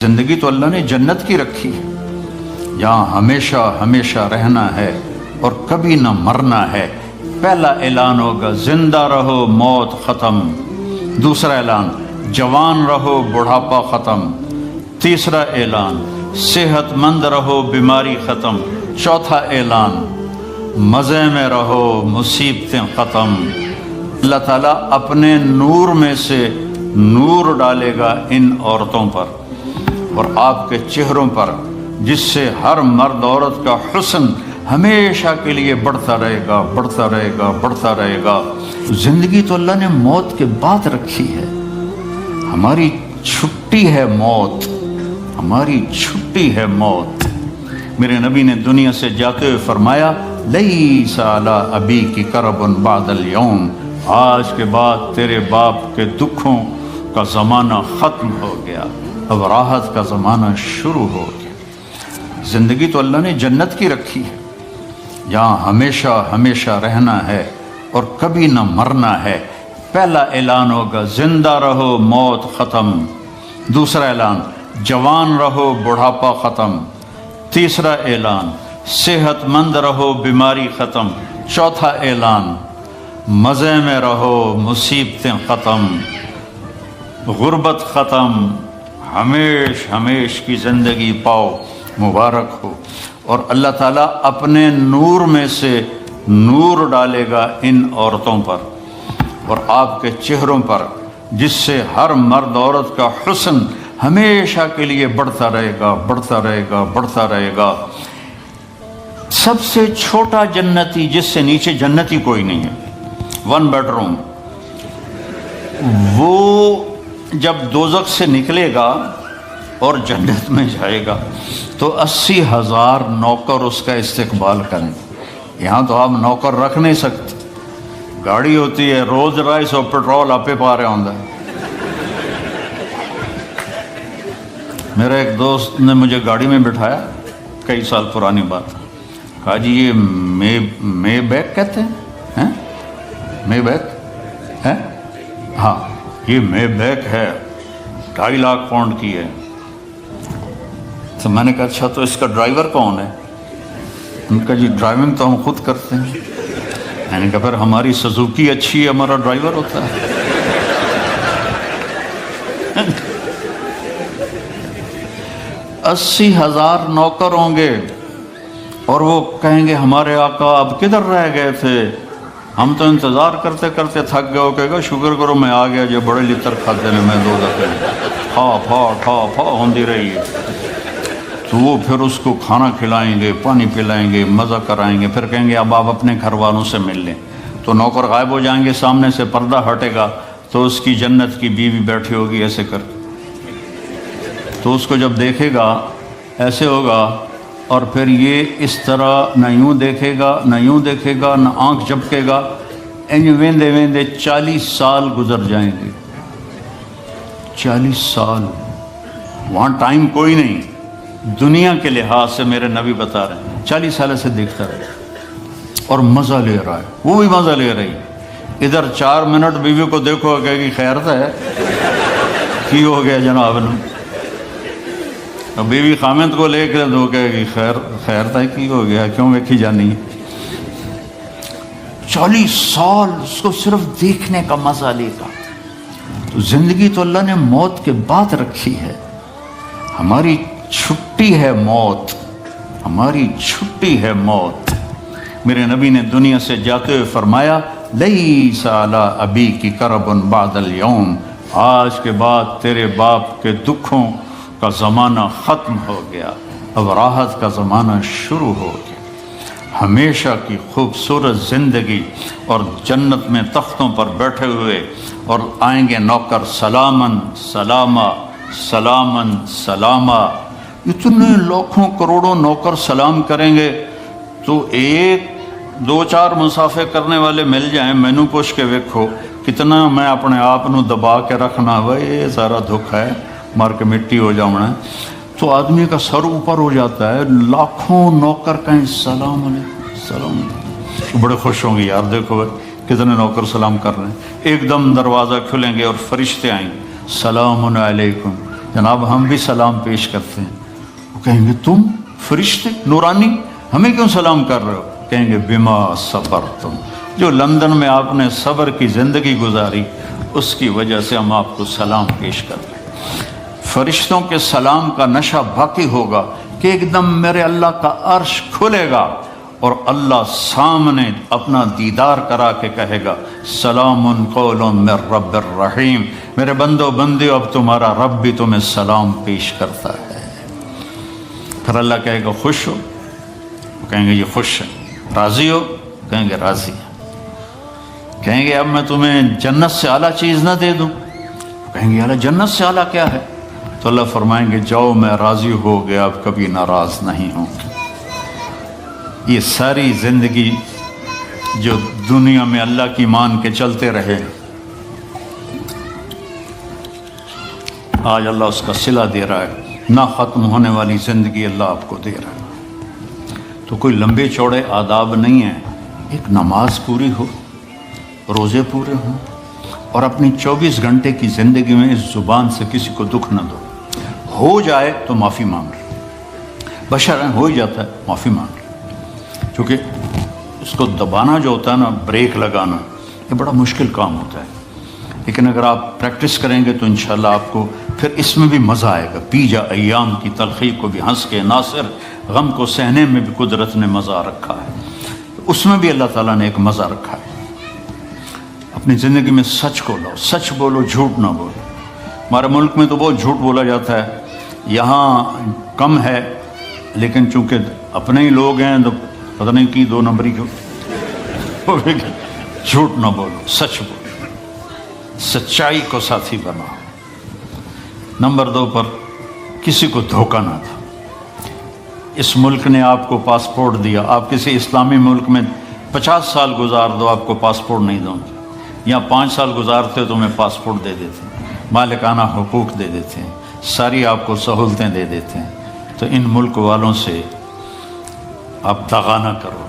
زندگی تو اللہ نے جنت کی رکھی ہے، یہاں ہمیشہ ہمیشہ رہنا ہے اور کبھی نہ مرنا ہے۔ پہلا اعلان ہوگا زندہ رہو موت ختم، دوسرا اعلان جوان رہو بڑھاپا ختم، تیسرا اعلان صحت مند رہو بیماری ختم، چوتھا اعلان مزے میں رہو مصیبتیں ختم۔ اللہ تعالیٰ اپنے نور میں سے نور ڈالے گا ان عورتوں پر اور آپ کے چہروں پر، جس سے ہر مرد عورت کا حسن ہمیشہ کے لیے بڑھتا رہے گا، بڑھتا رہے گا، بڑھتا رہے گا۔ زندگی تو اللہ نے موت کے بعد رکھی ہے، ہماری چھٹی ہے موت، ہماری چھٹی ہے موت۔ میرے نبی نے دنیا سے جاتے ہوئے فرمایا لیس علی ابیک کرب بعد اليوم، آج کے بعد تیرے باپ کے دکھوں کا زمانہ ختم ہو گیا، اب راحت کا زمانہ شروع ہو گیا۔ زندگی تو اللہ نے جنت کی رکھی ہے، یہاں ہمیشہ ہمیشہ رہنا ہے اور کبھی نہ مرنا ہے۔ پہلا اعلان ہوگا زندہ رہو موت ختم، دوسرا اعلان جوان رہو بڑھاپا ختم، تیسرا اعلان صحت مند رہو بیماری ختم، چوتھا اعلان مزے میں رہو مصیبتیں ختم، غربت ختم، ہمیش ہمیش کی زندگی پاؤ، مبارک ہو۔ اور اللہ تعالیٰ اپنے نور میں سے نور ڈالے گا ان عورتوں پر اور آپ کے چہروں پر، جس سے ہر مرد عورت کا حسن ہمیشہ کے لیے بڑھتا رہے گا، بڑھتا رہے گا، بڑھتا رہے گا۔ سب سے چھوٹا جنتی، جس سے نیچے جنتی کوئی نہیں ہے، 1 بیڈ روم، وہ جب دوزخ سے نکلے گا اور جنت میں جائے گا تو 80,000 نوکر اس کا استقبال کریں۔ یہاں تو آپ نوکر رکھ نہیں سکتے، گاڑی ہوتی ہے روز رائس اور پیٹرول آپ پا رہے ہوں۔ میرا ایک دوست نے مجھے گاڑی میں بٹھایا، کئی سال پرانی بات، کہا جی یہ مے بیک کہتے ہیں، مے بیک ہے؟ ہاں یہ مے بیک ہے، 2.5 لاکھ پاؤنڈ کی ہے۔ تو میں نے کہا اچھا تو اس کا ڈرائیور کون ہے؟ ان کا جی ڈرائیونگ تو ہم خود کرتے ہیں۔ میں نے کہا پھر ہماری سزوکی اچھی ہے، ہمارا ڈرائیور ہوتا ہے۔ 80,000 نوکر ہوں گے اور وہ کہیں گے ہمارے آقا اب کدھر رہ گئے تھے، ہم تو انتظار کرتے کرتے تھک گئے ہو، کہے گا شکر کرو میں آ گیا، جو بڑے لطر کھاتے نے میں 2 دفعے ٹھا ہوندی رہی ہے۔ تو وہ پھر اس کو کھانا کھلائیں گے، پانی پلائیں گے، مزہ کرائیں گے، پھر کہیں گے اب آپ اپنے گھر والوں سے مل لیں۔ تو نوکر غائب ہو جائیں گے، سامنے سے پردہ ہٹے گا تو اس کی جنت کی بیوی بیٹھی ہوگی ایسے کر کے، تو اس کو جب دیکھے گا ایسے ہوگا، اور پھر یہ اس طرح نہ یوں دیکھے گا نہ یوں دیکھے گا نہ آنکھ جھپکے گا، ویندے ویندے 40 سال گزر جائیں گے۔ 40 سال، وہاں ٹائم کوئی نہیں، دنیا کے لحاظ سے میرے نبی بتا رہے ہیں 40 سال سے دیکھتا رہے اور مزہ لے رہا ہے، وہ بھی مزہ لے رہی ہے۔ ادھر 4 منٹ بیوی کو دیکھو کہے گی خیر تھا ہے کی ہو گیا جناب نے، بیوی خامد کو لے کے دو کہے گی خیر تھا کی ہو گیا، کیوں ویکھی جانی۔ 40 سال اس کو صرف دیکھنے کا مزہ لے گا۔ تو زندگی تو اللہ نے موت کے بعد رکھی ہے، ہماری چھٹی ہے موت، ہماری چھٹی ہے موت۔ میرے نبی نے دنیا سے جاتے ہوئے فرمایا لیس علی ابیک کرب بعد اليوم، آج کے بعد تیرے باپ کے دکھوں کا زمانہ ختم ہو گیا، اب راحت کا زمانہ شروع ہو گیا۔ ہمیشہ کی خوبصورت زندگی اور جنت میں تختوں پر بیٹھے ہوئے، اور آئیں گے نوکر سلامن سلامہ سلامن سلامہ، اتنے لاکھوں کروڑوں نوکر سلام کریں گے تو 1-2-4 مسافے کرنے والے مل جائیں، مینو پوچھ کے ویکھو کتنا میں اپنے آپ نو دبا کے رکھنا، بھائی یہ سارا دکھ ہے مار کے مٹی ہو جانا ہے، تو آدمی کا سر اوپر ہو جاتا ہے، لاکھوں نوکر کہیں سلام علیکم سلام علیکم، بڑے خوش ہوں گے یار، دیکھو بھائی کتنے نوکر سلام کر رہے ہیں۔ ایک دم دروازہ کھلیں گے اور فرشتے آئیں گے، سلام علیکم، جناب ہم بھی سلام پیش کرتے ہیں. وہ کہیں گے تم فرشتے نورانی ہمیں کیوں سلام کر رہے ہو؟ کہیں گے بما صبرتم، جو لندن میں آپ نے صبر کی زندگی گزاری اس کی وجہ سے ہم آپ کو سلام پیش کر رہے ہیں. فرشتوں کے سلام کا نشہ باقی ہوگا کہ ایک دم میرے اللہ کا عرش کھلے گا اور اللہ سامنے اپنا دیدار کرا کے کہے گا سلام قول من رب الرحیم، میرے بندو بندیو اب تمہارا رب بھی تمہیں سلام پیش کرتا ہے. پھر اللہ کہے گا خوش ہو؟ وہ کہیں گے یہ خوش ہے. راضی ہو؟ کہیں گے راضی ہے. کہیں گے اب میں تمہیں جنت سے اعلیٰ چیز نہ دے دوں؟ کہیں گے اللہ جنت سے اعلیٰ کیا ہے؟ تو اللہ فرمائیں گے جاؤ میں راضی ہو گیا، اب کبھی ناراض نہیں ہوں گے. یہ ساری زندگی جو دنیا میں اللہ کی مان کے چلتے رہے، آج اللہ اس کا صلہ دے رہا ہے، نہ ختم ہونے والی زندگی اللہ آپ کو دے رہا ہے. تو کوئی لمبے چوڑے آداب نہیں ہیں. ایک نماز پوری ہو، روزے پورے ہوں، اور اپنی 24 گھنٹے کی زندگی میں اس زبان سے کسی کو دکھ نہ دو. ہو جائے تو معافی مانگ لو، بشر ہو ہی جاتا ہے، معافی مانگ لو. کیونکہ اس کو دبانا جو ہوتا ہے نا، بریک لگانا، یہ بڑا مشکل کام ہوتا ہے. لیکن اگر آپ پریکٹس کریں گے تو انشاءاللہ آپ کو پھر اس میں بھی مزہ آئے گا. پی جا ایام کی تلخی کو بھی ہنس کے، ناصر غم کو سہنے میں بھی قدرت نے مزہ رکھا ہے. اس میں بھی اللہ تعالیٰ نے ایک مزہ رکھا ہے. اپنی زندگی میں سچ کو لاؤ، سچ بولو، جھوٹ نہ بولو. ہمارے ملک میں تو بہت جھوٹ بولا جاتا ہے، یہاں کم ہے، لیکن چونکہ اپنے ہی لوگ ہیں تو پتہ نہیں کی 2 نمبری کیوں. جھوٹ نہ بولو، سچ بولو، سچائی کو ساتھی بناؤ. نمبر 2 پر کسی کو دھوکہ نہ دو. اس ملک نے آپ کو پاسپورٹ دیا، آپ کسی اسلامی ملک میں 50 سال گزار دو، آپ کو پاسپورٹ نہیں دوں گے. یہاں 5 سال گزارتے تو میں پاسپورٹ دے دیتے ہیں، مالکانہ حقوق دے دیتے ہیں، ساری آپ کو سہولتیں دے دیتے ہیں. تو ان ملک والوں سے آپ دغا نہ کرو،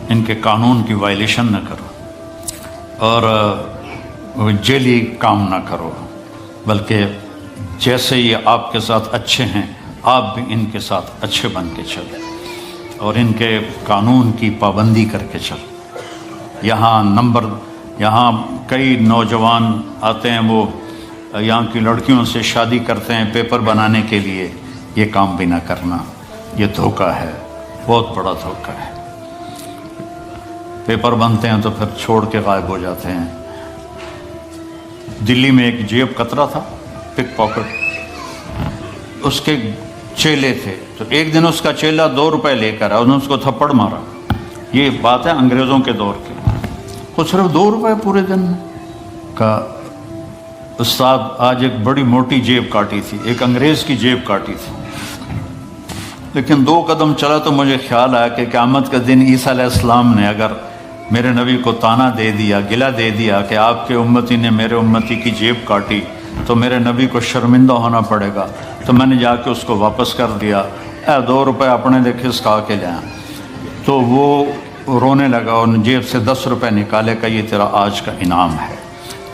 ان کے قانون کی وائلیشن نہ کرو، اور جیلی کام نہ کرو، بلکہ جیسے یہ آپ کے ساتھ اچھے ہیں آپ بھی ان کے ساتھ اچھے بن کے چلیں اور ان کے قانون کی پابندی کر کے چلیں. یہاں کئی نوجوان آتے ہیں، وہ یہاں کی لڑکیوں سے شادی کرتے ہیں پیپر بنانے کے لیے. یہ کام بھی نہ کرنا، یہ دھوکہ ہے، بہت بڑا دھوکہ ہے. پیپر بنتے ہیں تو پھر چھوڑ کے غائب ہو جاتے ہیں. دلی میں ایک جیب کترا تھا، پک پاکٹ، اس کے چیلے تھے، تو ایک دن اس کا چیلا 2 روپے لے کر آیا، انہوں نے اس کو تھپڑ مارا. یہ بات ہے انگریزوں کے دور کی. وہ صرف 2 روپے پورے دن میں. کہا استاد آج ایک بڑی موٹی جیب کاٹی تھی، ایک انگریز کی جیب کاٹی تھی، لیکن 2 قدم چلا تو مجھے خیال آیا کہ قیامت کے دن عیسیٰ علیہ السلام نے اگر میرے نبی کو طعنہ دے دیا، گلہ دے دیا کہ آپ کے امتی نے میرے امتی کی جیب کاٹی، تو میرے نبی کو شرمندہ ہونا پڑے گا. تو میں نے جا کے اس کو واپس کر دیا. 2 روپے اپنے لے کھسکا کے لائیں. تو وہ رونے لگا اور جیب سے 10 روپے نکالے کہ یہ تیرا آج کا انعام ہے.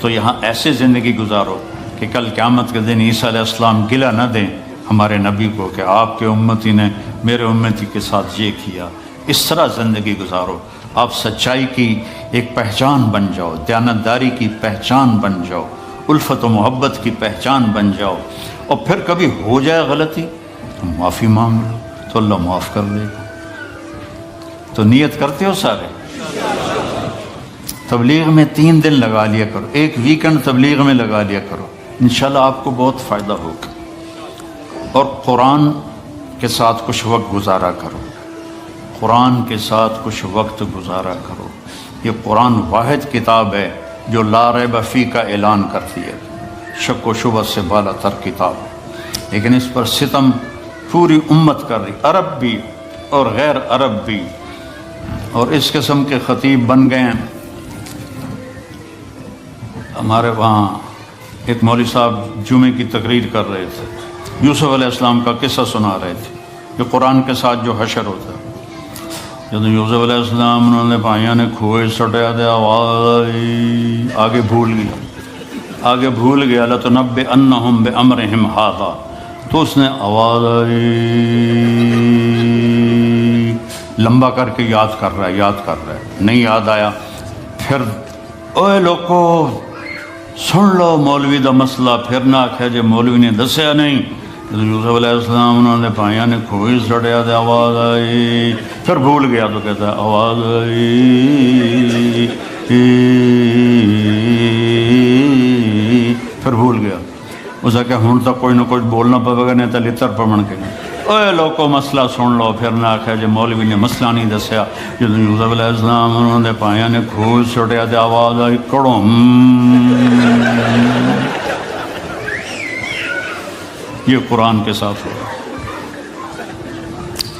تو یہاں ایسے زندگی گزارو کہ کل قیامت کے دن عیسیٰ علیہ السلام گلہ نہ دیں ہمارے نبی کو کہ آپ کے امتی نے میرے امتی کے ساتھ یہ کیا. اس طرح زندگی گزارو. آپ سچائی کی ایک پہچان بن جاؤ، دیانتداری کی پہچان بن جاؤ، الفت و محبت کی پہچان بن جاؤ. اور پھر کبھی ہو جائے غلطی تو معافی مانگ لو تو اللہ معاف کر دے گا. تو نیت کرتے ہو سارے؟ تبلیغ میں 3 دن لگا لیا کرو، ایک ویکنڈ تبلیغ میں لگا لیا کرو، انشاءاللہ آپ کو بہت فائدہ ہوگا. اور قرآن کے ساتھ کچھ وقت گزارا کرو، قرآن کے ساتھ کچھ وقت گزارا کرو. یہ قرآن واحد کتاب ہے جو لا ریب فیہ کا اعلان کرتی ہے، شک و شبہ سے بالا تر کتاب ہے. لیکن اس پر ستم پوری امت کر رہی، عرب بھی اور غیر عرب بھی. اور اس قسم کے خطیب بن گئے ہیں. ہمارے وہاں ایک مولوی صاحب جمعے کی تقریر کر رہے تھے، یوسف علیہ السلام کا قصہ سنا رہے تھے کہ قرآن کے ساتھ جو حشر ہوتا ہے. جب یوسف علیہ السلام انہوں نے بھائیوں نے کھوئے سٹیا دیا، آگے بھول گیا. آگے بھول گیا لَتُنَبِّئَنَّهُمْ بِأَمْرِهِمْ هَذَا، تو اس نے آواز آئی، لمبا کر کے یاد کر رہا ہے، نہیں یاد آیا، پھر اوے لوگو سن لو مولوی دا مسئلہ، پھر نہ آکھے جے مولوی نے دسیا نہیں۔ یوسف علیہ السلام انہوں نے پائیاں نے کھوئی سڑیا دے آواز آئی، پھر بھول گیا تو کہتا ہے آواز آئی، پھر بھول گیا۔ اسے کہ ہون تک کوئی نہ کچھ بولنا پڑے گا، نہیں تو لتر پمن کے اوے لوگو مسئلہ سن لو، پھر نہ آکھے جے مولوی نے مسئلہ نہیں دسیا۔ جب یوسف علیہ السلام انہوں نے پائیاں نے کھوئی سڑیا دے آواز آئی، کڑوں یہ قرآن کے ساتھ ہو۔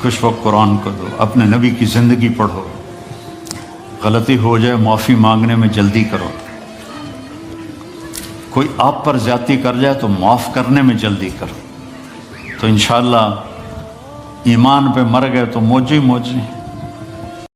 کچھ وقت قرآن کو دو، اپنے نبی کی زندگی پڑھو، غلطی ہو جائے معافی مانگنے میں جلدی کرو، کوئی آپ پر زیادتی کر جائے تو معاف کرنے میں جلدی کرو، تو انشاءاللہ ایمان پہ مر گئے تو موجی موجی۔